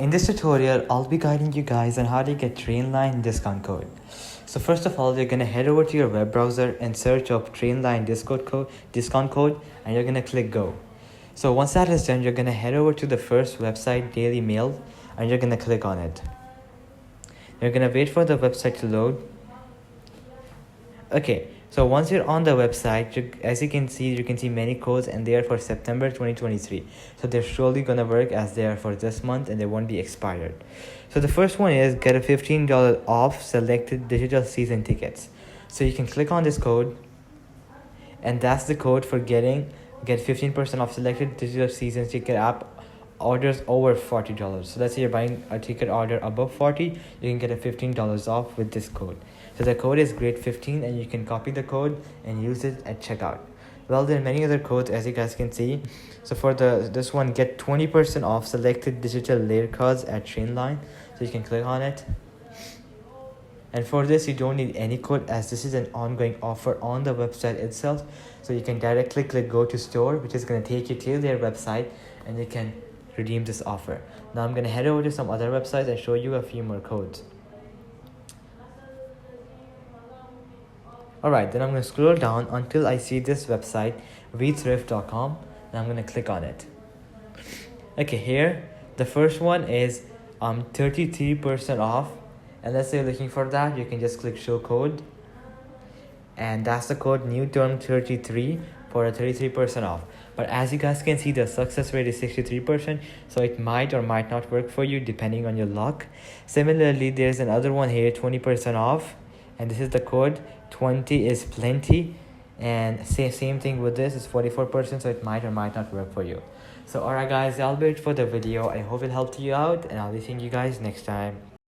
In this tutorial, I'll be guiding you guys on how to get Trainline discount code. So first of all, you're gonna head over to your web browser and search up Trainline discount code, and you're gonna click go. So once that is done, you're gonna head over to the first website, Daily Mail, and you're gonna click on it. You're gonna wait for the website to load. Okay, so once you're on the website, as you can see many codes, and they are for September 2023. So they're surely gonna work as they are for this month, and they won't be expired. So the first one is get a $15 off selected digital season tickets. So you can click on this code, and that's the code for get 15% off selected digital season ticket app orders over $40. So let's say you're buying a ticket order above 40, you can get a $15 off with this code. So the code is GREAT15, and you can copy the code and use it at checkout. Well, there are many other codes, as you guys can see. So for this one, get 20% off selected digital layer cards at Trainline. So you can click on it. And for this, you don't need any code, as this is an ongoing offer on the website itself. So you can directly click go to store, which is going to take you to their website, and you can redeem this offer. Now I'm going to head over to some other websites and show you a few more codes. Alright, then I'm going to scroll down until I see this website, wethrift.com, and I'm going to click on it. Okay, here the first one is 33% off, and let's say you're looking for that, you can just click show code, and that's the code new term 33 for a 33% off. But as you guys can see, the success rate is 63%, so it might or might not work for you depending on your luck. Similarly, there's another one here, 20% off, and this is the code 20 is plenty, and same thing with this, is 44%, so it might or might not work for you. So alright guys, that'll be it for the video. I hope it helped you out, and I'll be seeing you guys next time.